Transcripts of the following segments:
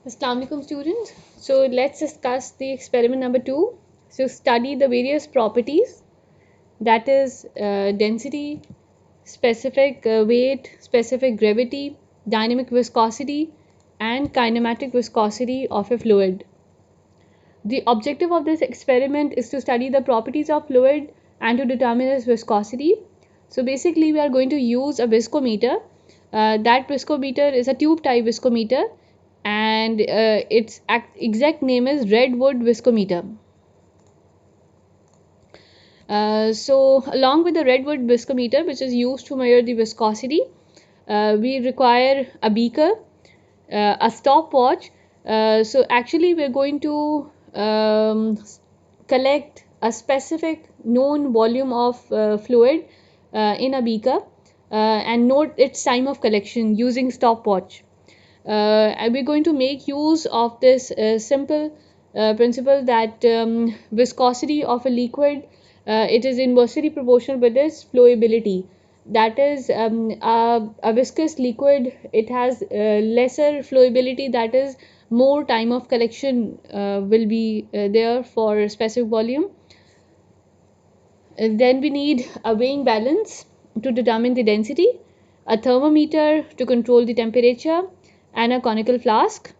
Assalamu alaikum students. So let's discuss the experiment number 2. So study the various properties, that is density, specific weight, specific gravity, dynamic viscosity and kinematic viscosity of a fluid. The objective of this experiment is to study the properties of fluid and to determine its viscosity. So basically we are going to use a viscometer. That viscometer is a tube type viscometer, and its exact name is Redwood viscometer. So along with the Redwood viscometer, which is used to measure the viscosity, we require a beaker, a stopwatch. So actually we're going to collect a specific known volume of fluid in a beaker and note its time of collection using stopwatch. And we're going to make use of this simple principle that viscosity of a liquid, it is inversely proportional with its flowability. That is, a viscous liquid, it has lesser flowability, that is more time of collection will be there for a specific volume. Then we need a weighing balance to determine the density, a thermometer to control the temperature, and a conical flask.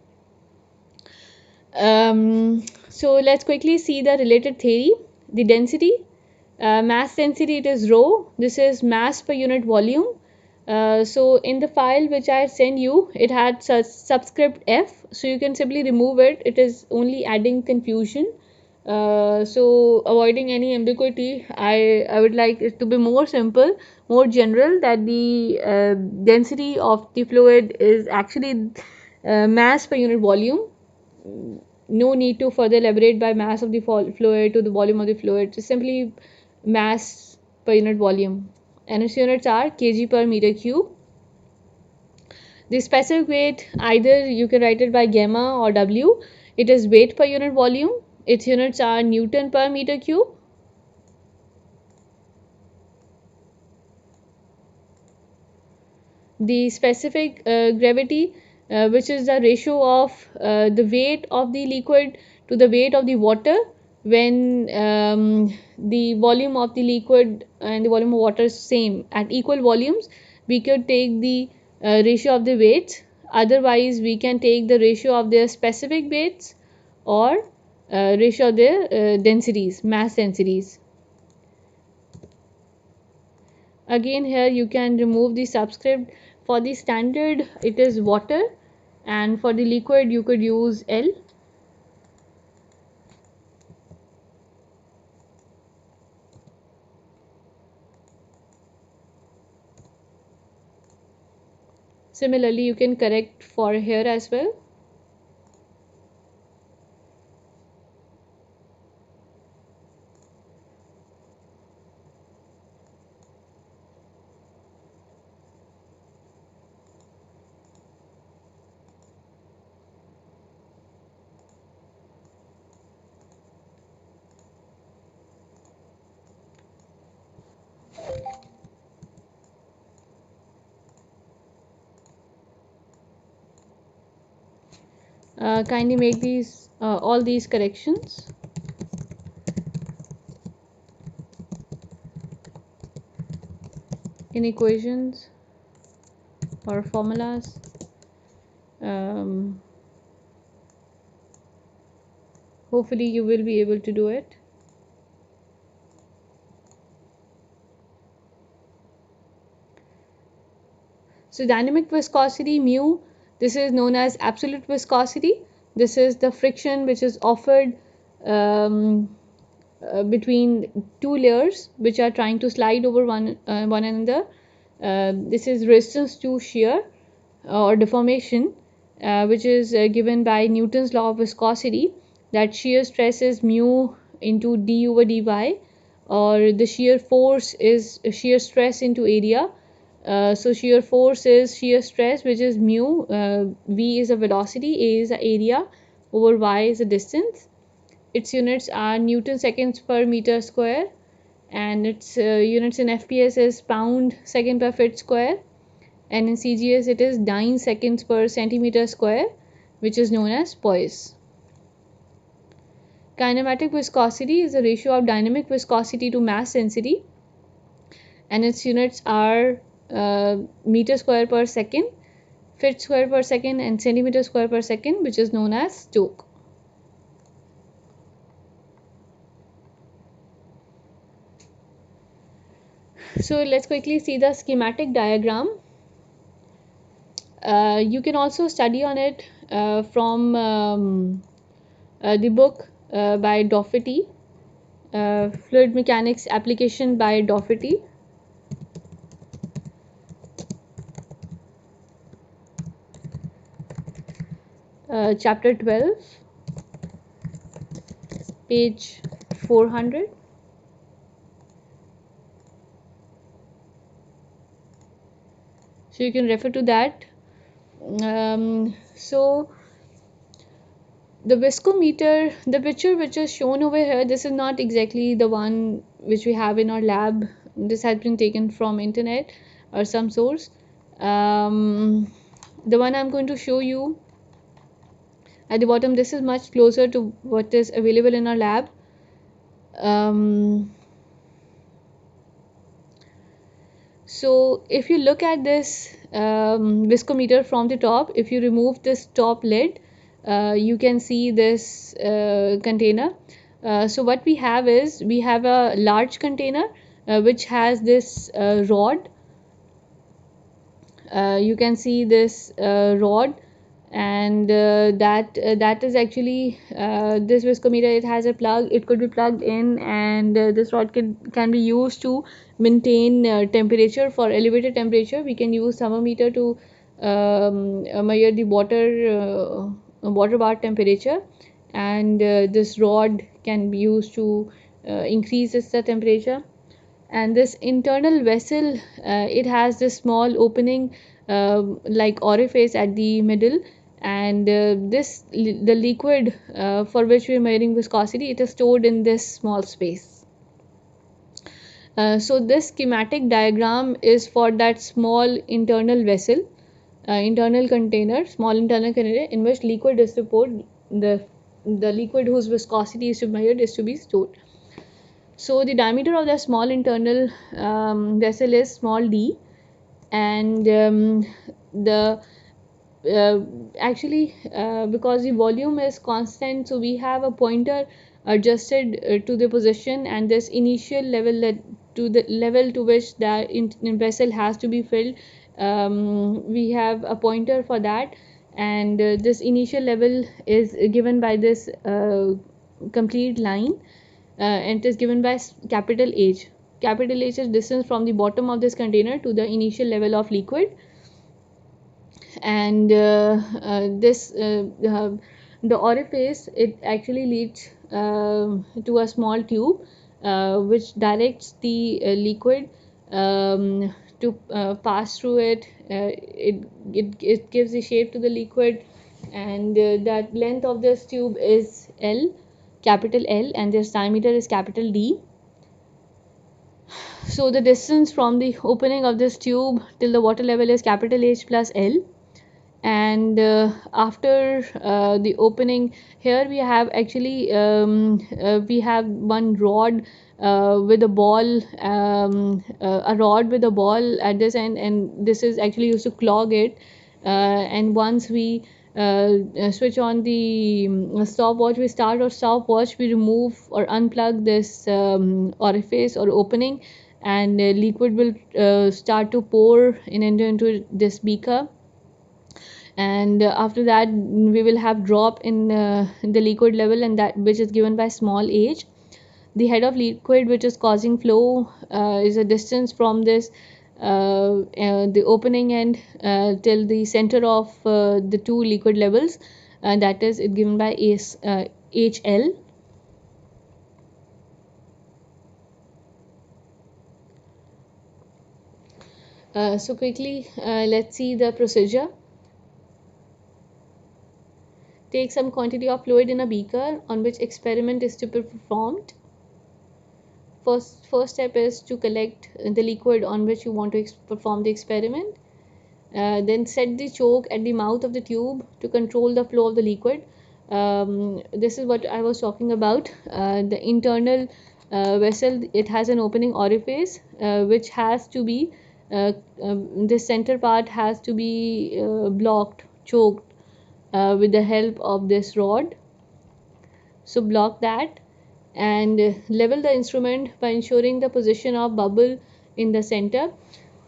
So let's quickly see the related theory. The density, mass density, it is rho. This is mass per unit volume. So in the file which I send you, it had subscript F, so you can simply remove it. It is only adding confusion. So avoiding any ambiguity, I would like it to be more simple, more general, that the density of the fluid is actually mass per unit volume. No need to further elaborate by mass of the fluid to the volume of the fluid. Just simply mass per unit volume, and its units are kg per meter cube. The specific weight, either you can write it by gamma or W. It is weight per unit volume. Its units are Newton per meter cube. The specific gravity, which is the ratio of the weight of the liquid to the weight of the water when the volume of the liquid and the volume of water is same at equal volumes. We could take the ratio of the weights. Otherwise we can take the ratio of their specific weights or ratio of their densities, mass densities. Again here you can remove the subscript. For the standard it is water, and for the liquid you could use L. Similarly you can correct for here as well. Kindly make these all these corrections. In equations or formulas, hopefully you will be able to do it. So dynamic viscosity mu, this is known as absolute viscosity. This is the friction which is offered between two layers which are trying to slide over one another. This is resistance to shear or deformation, which is given by Newton's law of viscosity, that shear stress is mu into d over dy, or the shear force is shear stress into area. So shear force is shear stress, which is mu. V is a velocity, A is the area, over y is the distance. Its units are Newton seconds per meter square, and its units in FPS is pound second per foot square, and in CGS it is dyne seconds per centimeter square. which is known as poise. Kinematic viscosity is the ratio of dynamic viscosity to mass density, and its units are meter square per second, feet square per second, and centimeter square per second, which is known as Stoke. So let's quickly see the schematic diagram. You can also study on it from the book by Doherty, Fluid Mechanics Application by Doherty. Chapter 12, page 400. So you can refer to that. So the viscometer, the picture which is shown over here, this is not exactly the one which we have in our lab. This has been taken from internet or some source. The one I'm going to show you at the bottom, this is much closer to what is available in our lab. So if you look at this viscometer from the top, if you remove this top lid, you can see this container. So what we have is, we have a large container which has this rod. You can see this rod, and that is actually this viscometer. It has a plug, it could be plugged in, and this rod can be used to maintain temperature. For elevated temperature, we can use thermometer to measure the water bath temperature, and this rod can be used to increase the temperature. And this internal vessel, it has this small opening like orifice at the middle, and the liquid for which we are measuring viscosity, it is stored in this small space. So this schematic diagram is for that small internal vessel, small internal container in which liquid is to pour. The liquid whose viscosity is to be measured is to be stored. So the diameter of the small internal vessel is small d, and the actually because the volume is constant, so we have a pointer adjusted to the position, and this initial level to the level to which the vessel has to be filled. We have a pointer for that, and this initial level is given by this complete line, and it is given by capital H. Capital H is distance from the bottom of this container to the initial level of liquid, and the orifice, it actually leads to a small tube which directs the liquid to pass through it. It gives the shape to the liquid, and that length of this tube is L, capital L, and this diameter is capital D. So the distance from the opening of this tube till the water level is capital H plus L, and after the opening, here we have actually we have one rod with a ball, a rod with a ball at this end, and this is actually used to clog it, and once we switch on the stopwatch, we start our stopwatch, we remove or unplug this orifice or opening, and liquid will start to pour into this beaker, and after that we will have drop in the liquid level, and that which is given by small h. The head of liquid which is causing flow is a distance from this the opening end till the center of the two liquid levels, and that is it given by HL. So quickly let's see the procedure. Take some quantity of fluid in a beaker on which experiment is to be performed. First step is to collect the liquid on which you want to perform the experiment. Then set the choke at the mouth of the tube to control the flow of the liquid. This is what I was talking about. The internal vessel, it has an opening orifice which has to be the center part has to be blocked, choked with the help of this rod. So block that and level the instrument by ensuring the position of bubble in the center.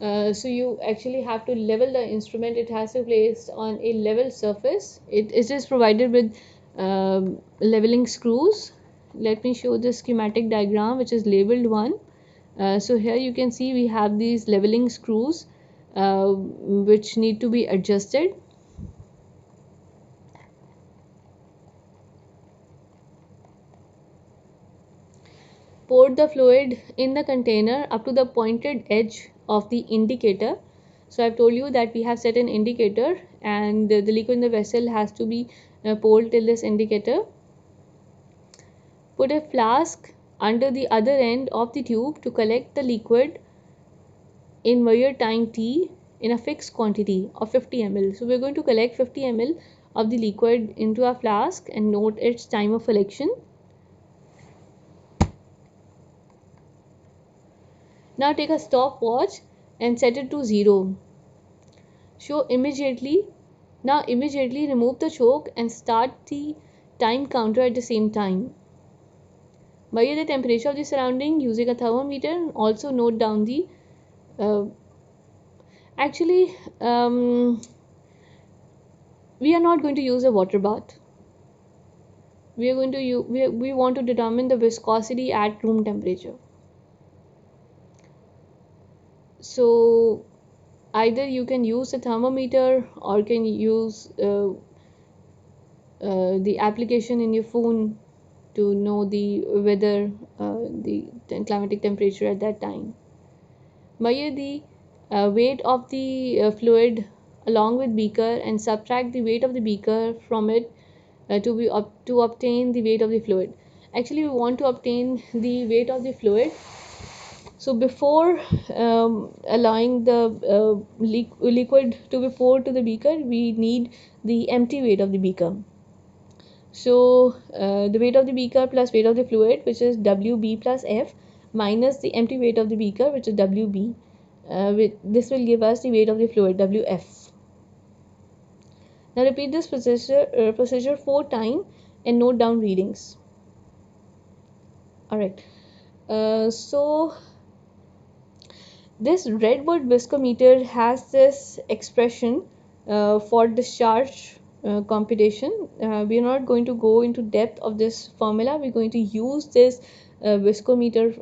So you actually have to level the instrument. It has to be placed on a level surface. It is provided with leveling screws. Let me show the schematic diagram, which is labeled 1. So here you can see we have these leveling screws which need to be adjusted. Pour the fluid in the container up to the pointed edge of the indicator. So I've told you that we have set an indicator and the liquid in the vessel has to be poured till this indicator. Put a flask under the other end of the tube to collect the liquid in measure time t in a fixed quantity of 50 ml. So we're going to collect 50 ml of the liquid into a flask and note its time of collection. Now take a stopwatch and set it to 0. Now immediately remove the choke and start the time counter at the same time. Measure the temperature of the surrounding using a thermometer. Also note down the actually we are not going to use a water bath. We are going to we want to determine the viscosity at room temperature. So either you can use a thermometer or can use the application in your phone to know the weather, the climatic temperature at that time. Measure the weight of the fluid along with beaker and subtract the weight of the beaker from it to obtain the weight of the fluid. Actually, we want to obtain the weight of the fluid. So before allowing the liquid to be poured to the beaker, we need the empty weight of the beaker. So the weight of the beaker plus weight of the fluid, which is WB plus F, minus the empty weight of the beaker, which is WB. This will give us the weight of the fluid, WF. Now repeat this procedure 4 times and note down readings. Alright. So this Redwood viscometer has this expression for discharge computation. We are not going to go into depth of this formula. We're going to use this viscometer,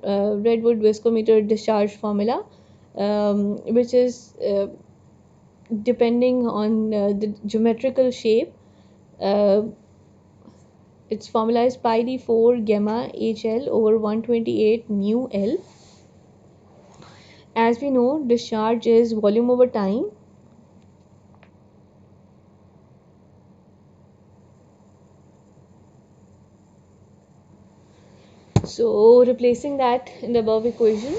Redwood viscometer discharge formula, which is depending on the geometrical shape. Its formula is pi d4 gamma HL over 128 mu L. As we know, discharge is volume over time. So replacing that in the above equation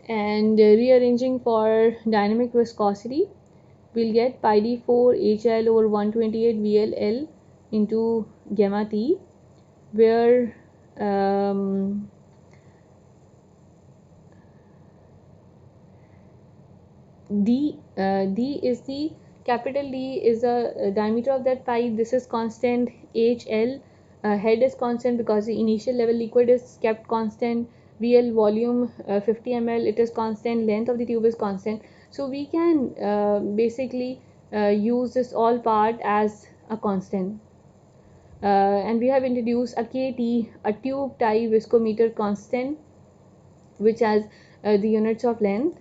and rearranging for dynamic viscosity, we'll get pi d4 HL over 128 VLL into gamma T, where D is the capital D is the diameter of that pipe. This is constant. HL head is constant because the initial level liquid is kept constant. VL volume 50 ml, it is constant. Length of the tube is constant. So we can basically use this all part as a constant. And we have introduced a KT, a tube tie viscometer constant, which has the units of length.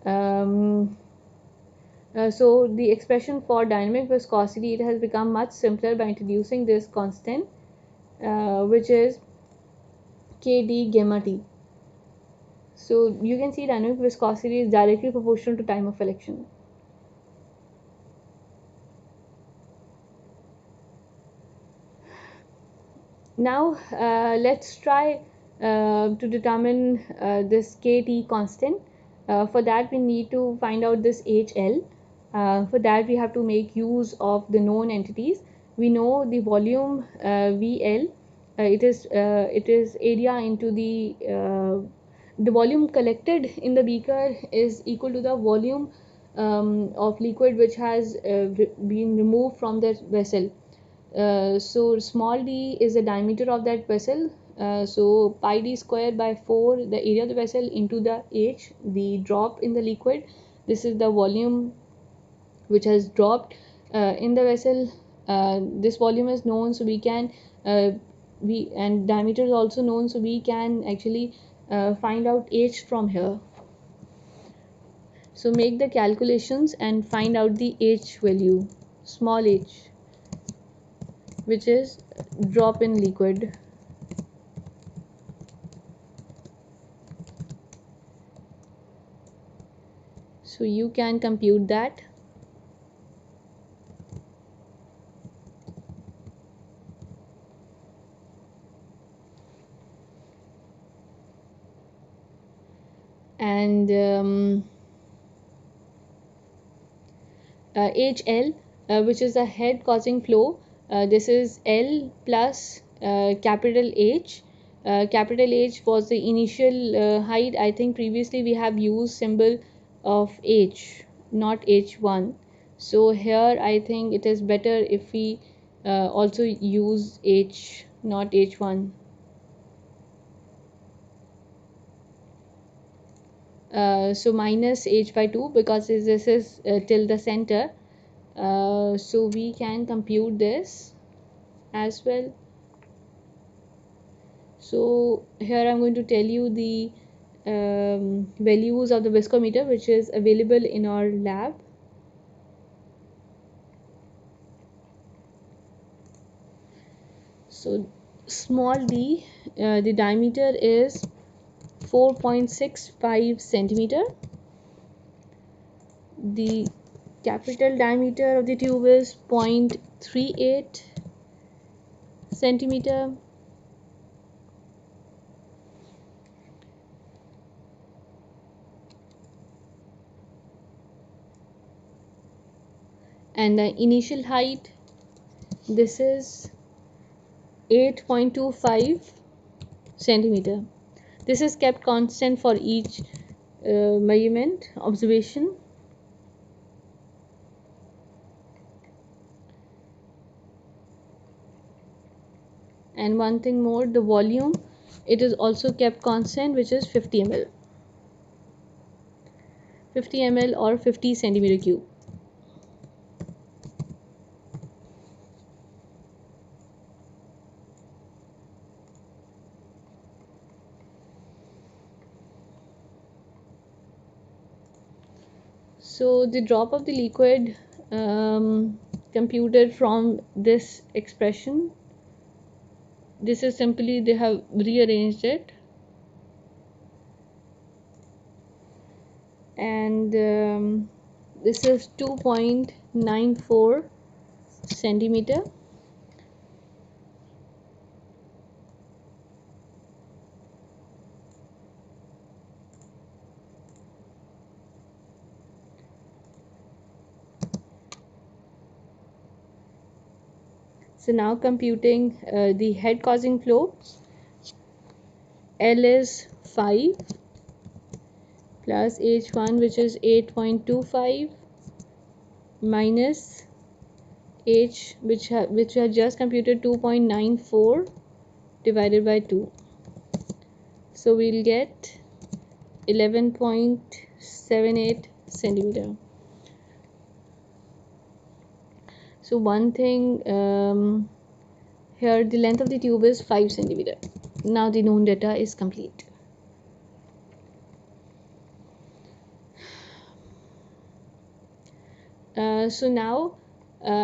So the expression for dynamic viscosity, it has become much simpler by introducing this constant, which is Kd gamma T. So you can see dynamic viscosity is directly proportional to time of collection. Now let's try to determine this Kt constant. For that we need to find out this HL. For that we have to make use of the known entities. We know the volume VL, it is area into the volume collected in the beaker is equal to the volume of liquid which has been removed from the vessel. So small d is the diameter of that vessel. So pi d square by 4 the area of the vessel into the h, the drop in the liquid. This is the volume which has dropped in the vessel. This volume is known, so we can we and diameter is also known, so we can actually find out h from here. So make the calculations and find out the h value, small h, which is drop in liquid. So you can compute that. And HL, which is the head causing flow, this is L plus capital H. Capital H was the initial height. I think previously we have used symbol of H, not H1. So here I think it is better if we also use H, not H1. So minus h by 2 because this is till the center. So we can compute this as well. So here I'm going to tell you the values of the viscometer which is available in our lab. So small d, the diameter is 4.65 centimeter. The capital diameter of the tube is 0.38 centimeter. And the initial height, this is 8.25 centimeter. This is kept constant for each measurement observation. And one thing more, the volume, it is also kept constant, which is 50 ml. 50 ml or 50 centimeter cube. So the drop of the liquid computed from this expression, this is simply they have rearranged it, and this is 2.94 centimeter. So now computing the head causing flow, L is 5 plus H1 which is 8.25 minus H which I just computed 2.94 divided by 2. So we'll get 11.78 centimeter. So one thing here, the length of the tube is 5 centimeter. Now the known data is complete. So now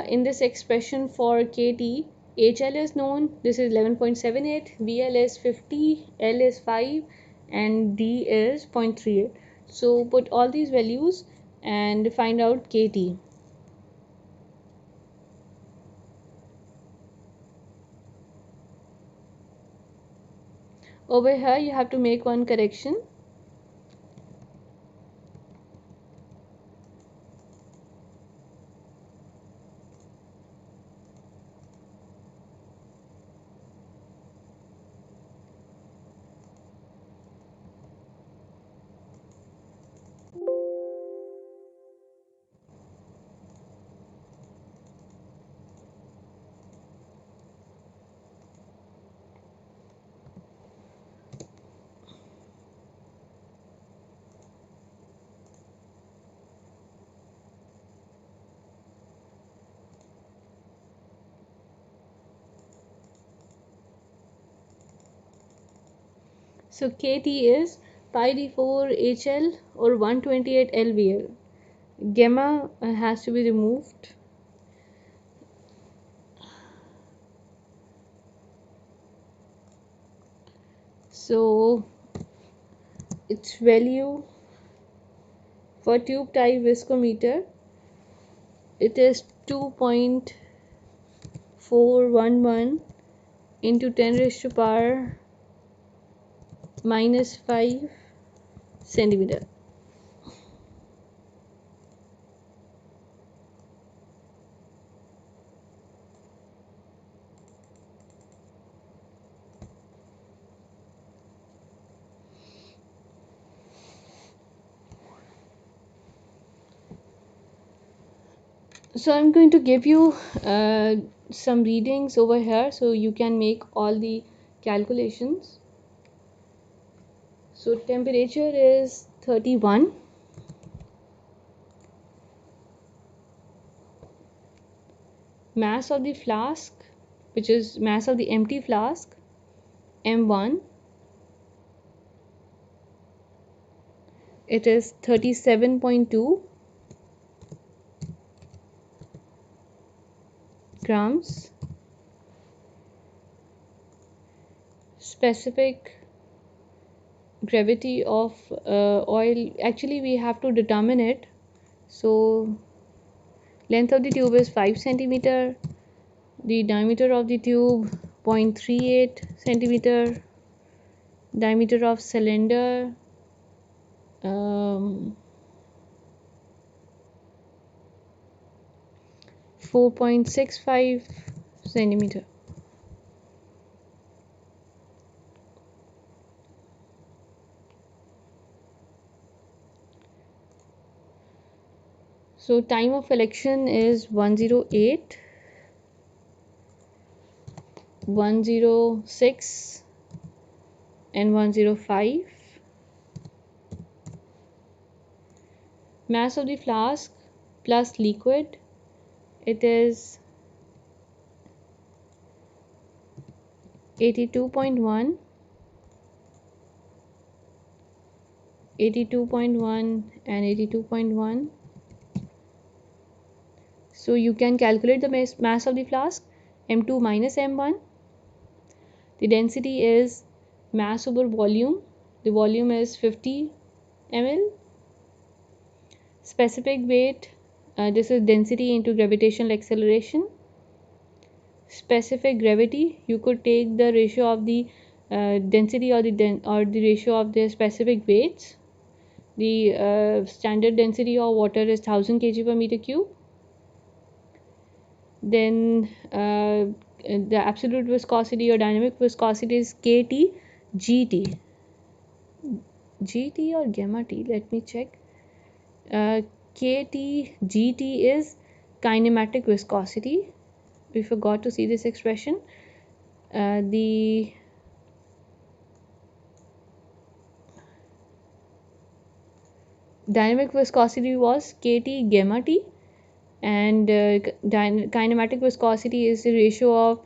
in this expression for KT, HL is known, this is 11.78, VL is 50, L is 5 and D is 0.38. So put all these values and find out KT. Over here you have to make one correction. So KT is pi d4 HL or 128 LVL. Gamma has to be removed. So its value for tube type viscometer, it is 2.411 into 10 raised to power minus 5 centimeter. So I'm going to give you some readings over here so you can make all the calculations. So temperature is 31. Mass of the flask, which is mass of the empty flask, M1, it is 37.2 grams. Specific gravity of oil, actually we have to determine it. So length of the tube is 5 centimeter, the diameter of the tube 0.38 centimeter, diameter of cylinder 4.65 centimeter. So time of election is 108, 106 and 105. Mass of the flask plus liquid, it is 82.1, 82.1 and 82.1. So you can calculate the mass of the flask, M2 minus M1. The density is mass over volume. The volume is 50 ml. Specific weight, this is density into gravitational acceleration. Specific gravity, you could take the ratio of the density or the ratio of the specific weights. The standard density of water is 1000 kg per meter cube. Then the absolute viscosity or dynamic viscosity is KT GT. GT or gamma T, let me check. KT GT is kinematic viscosity. We forgot to see this expression. The dynamic viscosity was KT gamma T, and kinematic viscosity is the ratio of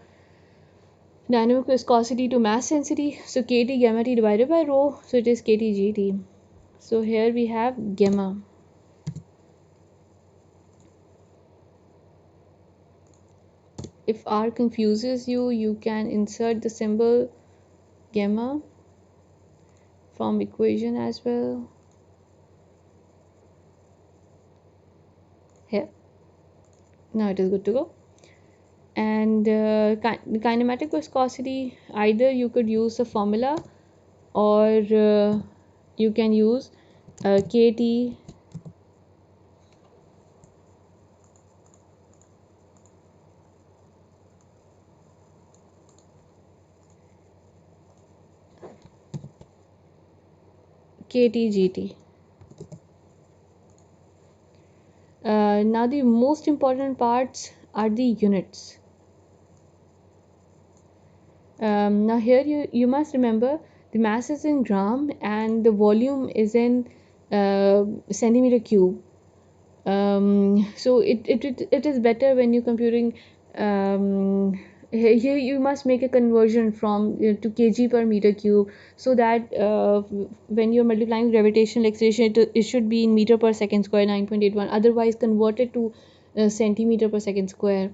dynamic viscosity to mass density. So KT gamma T divided by rho, so it is KT GT. So here we have gamma. If R confuses you, you can insert the symbol gamma from equation as well. Here. Now it is good to go. And kinematic viscosity, either you could use the formula or you can use KT KTGT. Now the most important parts are the units. Now here you must remember the mass is in gram and the volume is in centimeter cube. So it is better when you're computing here you must make a conversion from to kg per meter cube, so that when you're multiplying gravitational acceleration, it should be in meter per second square 9.81, otherwise convert it to centimeter per second square.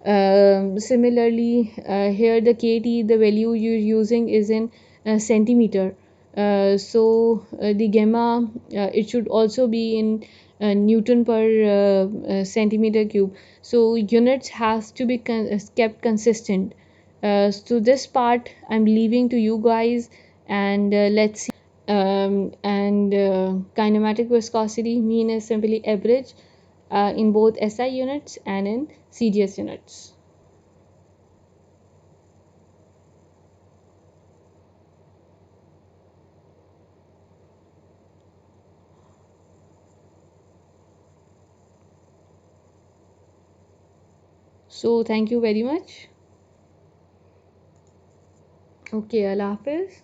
Similarly, here the kT, the value you're using is in centimeter. The gamma, it should also be in Newton per centimeter cube. So units has to be kept consistent. So this part I'm leaving to you guys, and let's see. And kinematic viscosity mean is simply average in both SI units and in CDS units. So thank you very much. Okay, Allah Hafiz.